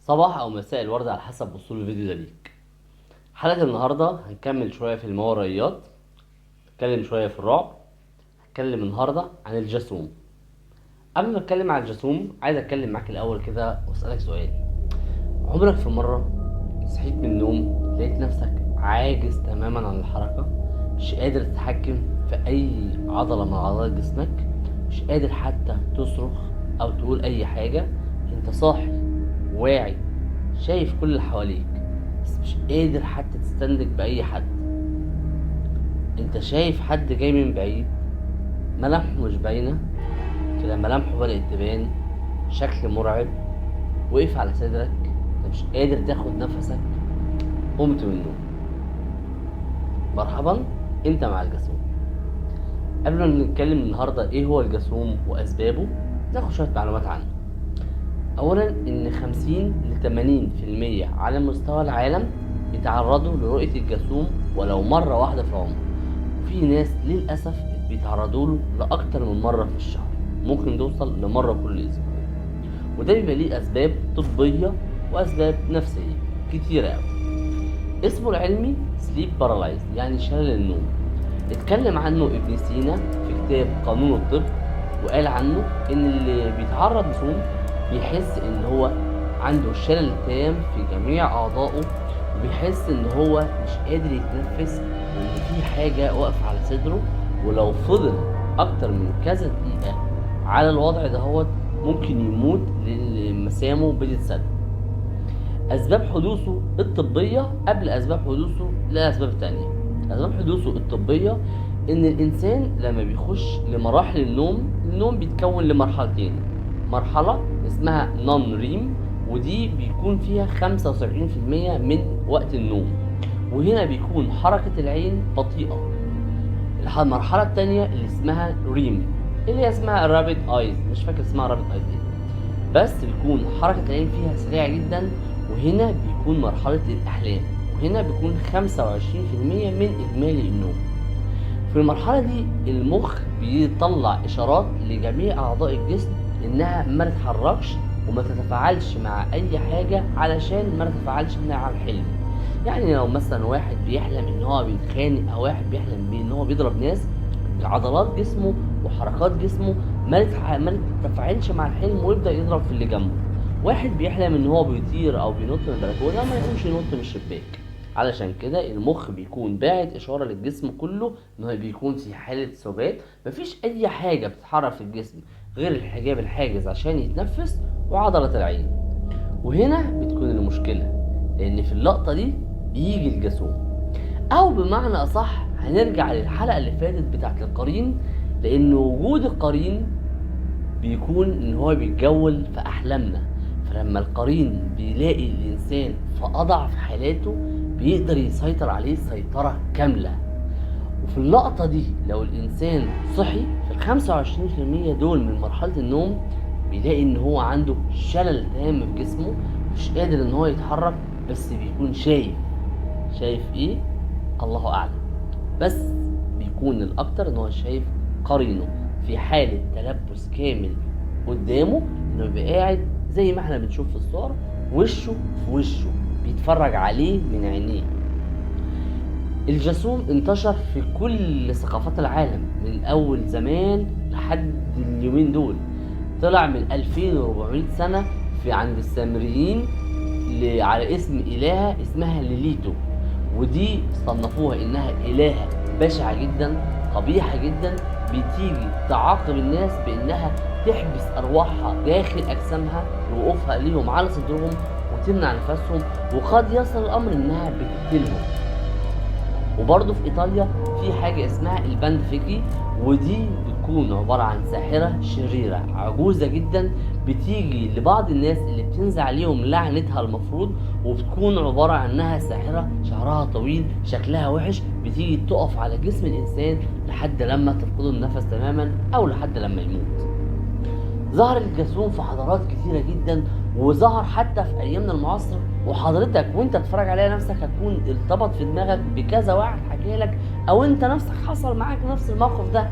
صباح او مساء الورد على حسب وصول الفيديو ده ليك. حلقة النهاردة هنكمل شوية في الماورائيات، هنتكلم شوية في الرعب، هنتكلم النهاردة عن الجاسوم. قبل ما اتكلم عن الجاسوم عايز اتكلم معاك الاول كده واسألك سؤال. عمرك في مرة صحيت من النوم لقيت نفسك عاجز تماما عن الحركة، مش قادر تتحكم في اي عضلة من عضلات جسمك، مش قادر حتى تصرخ او تقول اي حاجة؟ انت صاحي واعي شايف كل اللي حواليك بس مش قادر حتى تستندك بأي حد. انت شايف حد جاي من بعيد، ملامحه مش باينة كده، ملامحه بدأت تبان، شكل مرعب، وقف على صدرك، انت مش قادر تاخد نفسك، قمت من النوم. مرحبا، انت مع الجاسوم. قبل ما نتكلم النهاردة ايه هو الجاسوم واسبابه، ناخد شوية معلومات عنه. اولا ان 50 ل 80% على مستوى العالم بيتعرضوا لرؤية الجاسوم ولو مرة واحدة في العمر، وفي ناس للأسف بيتعرضوا له لأكتر من مرة في الشهر، ممكن توصل لمرة كل أسبوع. وده بيبقى ليه أسباب طبية وأسباب نفسية كتيرة أوي. اسمه العلمي سليب بارالايز، يعني شلل النوم. اتكلم عنه ابن سينا في كتاب قانون الطب، وقال عنه ان اللي بيتعرض لسوم بيحس ان هو عنده شلل تام في جميع اعضائه، وبيحس ان هو مش قادر يتنفس وان في حاجة واقفة على صدره، ولو فضل اكتر من كذا دقيقة على الوضع دهوت ممكن يموت لان مسامه بتتسد. اسباب حدوثه الطبية قبل اسباب حدوثه لاسباب تانية. اسباب حدوثه الطبية ان الانسان لما بيخش لمراحل النوم بيتكون لمرحلتين. مرحلة اسمها نون ريم، ودي بيكون فيها 75% من وقت النوم، وهنا بيكون حركة العين بطيئة. المرحلة التانية اللي اسمها ريم، اللي هي اسمها رابيد ايز، مش فاكر اسمها رابيد ايز ايه، بس بيكون حركة العين فيها سريعة جدا، وهنا بيكون مرحلة الأحلام، وهنا بيكون 25% من إجمالي النوم. في المرحلة دي المخ بيطلع إشارات لجميع أعضاء الجسم إنها ما تتحركش وما تتفاعلش مع أي حاجة علشان ما تتفاعلش مع الحلم. يعني لو مثلا واحد بيحلم إن هو بيتخانق أو واحد بيحلم بإن هو بيضرب ناس، عضلات جسمه وحركات جسمه ما تتفاعلش مع الحلم ويبدأ يضرب في اللي جنبه. واحد بيحلم ان هو بيطير او بينط من البلكونه ما يقومش ينط من الشباك. علشان كده المخ بيكون باعت اشاره للجسم كله ان هو بيكون في حاله ثبات، مفيش اي حاجه بتتحرك في الجسم غير الحجاب الحاجز عشان يتنفس وعضله العين. وهنا بتكون المشكله، لان في اللقطه دي بيجي الجاسوم. او بمعنى اصح هنرجع للحلقه اللي فاتت بتاعت القرين، لان وجود القرين بيكون ان هو بيتجول في احلامنا، فلما القرين بيلاقي الانسان في اضعف حالاته بيقدر يسيطر عليه سيطرة كاملة. وفي اللقطة دي لو الانسان صحي في 25% دول من مرحلة النوم بيلاقي ان هو عنده شلل تام في جسمه، مش قادر ان هو يتحرك، بس بيكون شايف ايه؟ الله اعلم، بس بيكون الاكتر ان هو شايف قرينه في حالة تلبس كامل قدامه، انه بيبقى قاعد زي ما احنا بنشوف في الصور، وشه في وشه بيتفرج عليه من عينيه. الجاسوم انتشر في كل ثقافات العالم من اول زمان لحد اليومين دول. طلع من 2400 سنة في عند السامريين على اسم إلهة اسمها ليليتو، ودي صنفوها انها إلهة بشعة جدا، قبيحة جدا، بتيجي تعاقب الناس بانها تحبس ارواحها داخل اجسامها ووقوفها ليهم على صدرهم وتمنع نفسهم، وقد يصل الامر انها بتقتلهم. وبرضه في ايطاليا في حاجه اسمها الباند فيكي، ودي بتكون عباره عن ساحره شريره عجوزه جدا، بتيجي لبعض الناس اللي بتنزل عليهم لعنتها المفروض، وبتكون عباره عن انها ساحره شعرها طويل شكلها وحش، بتيجي تقف على جسم الانسان لحد لما تفقده النفس تماما او لحد لما يموت. ظهر الجاسوم في حضارات كتيرة جدا، وظهر حتى في ايامنا المعاصرة، وحضرتك وانت تتفرج عليها نفسك هتكون ارتبط في دماغك بكذا واحد حكى لك، او انت نفسك حصل معاك نفس الموقف ده،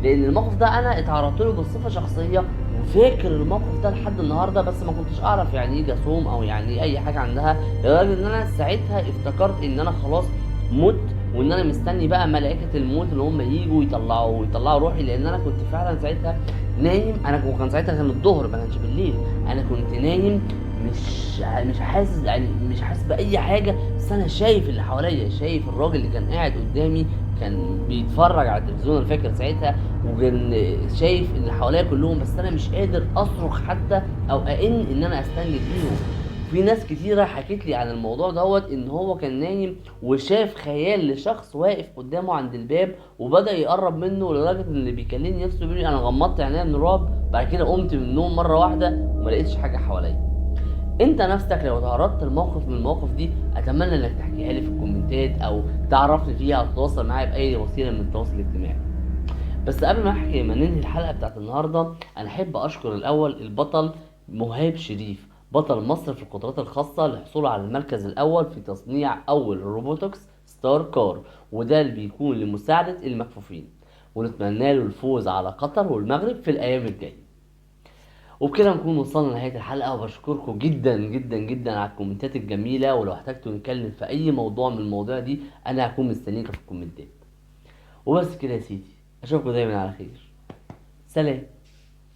لان الموقف ده انا اتعرضت له بصفة شخصية فاكر الموقف ده لحد النهارده، بس ما كنتش اعرف يعني ايه جاسوم او يعني ايه اي حاجه عندها، لدرجه ان انا ساعتها افتكرت ان انا خلاص مت، وان انا مستني بقى ملائكه الموت اللي هم يجوا يطلعوا روحي، لان انا كنت فعلا ساعتها نايم. كان ساعتها كان الظهر، ما كانش بالليل. انا كنت نايم، مش حاسس، يعني مش حاسس باي حاجه، بس انا شايف اللي حواليا، شايف الراجل اللي كان قاعد قدامي كان بيتفرج على التلفزيون، انا فاكر ساعتها، وكان شايف اللي حواليا كلهم، بس انا مش قادر اصرخ حتى او ان انا استنجد بيهم. في ناس كتيرة حكت لي عن الموضوع دوت، ان هو كان نايم وشاف خيال لشخص واقف قدامه عند الباب، وبدأ يقرب منه لدرجة ان اللي بيكلمني نفسه بيقول لي انا غمضت عينيا من الرعب، بعد كده قمت من النوم مرة واحدة وما لقيتش حاجة حواليا. انت نفسك لو تعرضت لموقف من المواقف دي، اتمنى انك تحكيها لي في الكومنتات، او تعرفني فيها، او تتواصل معايا باي وسيلة من التواصل الاجتماعي. بس قبل ما ننهي الحلقة بتاعت النهاردة، أنا أحب أشكر الأول البطل مهاب شريف، بطل مصر في القدرات الخاصة، لحصوله على المركز الأول في تصنيع أول روبوتكس ستار كار، وده اللي بيكون لمساعدة المكفوفين، ونتمنى له الفوز على قطر والمغرب في الأيام الجاية. وبكده نكون وصلنا لنهاية الحلقة، وبشكركم جدا جدا جدا على الكومنتات الجميلة، ولو احتجتوا نتكلم في أي موضوع من المواضيع دي أنا هكون مستنيك في الكومنتات. وبس كده يا سيدي، أشوفكم دايما على خير. سلام.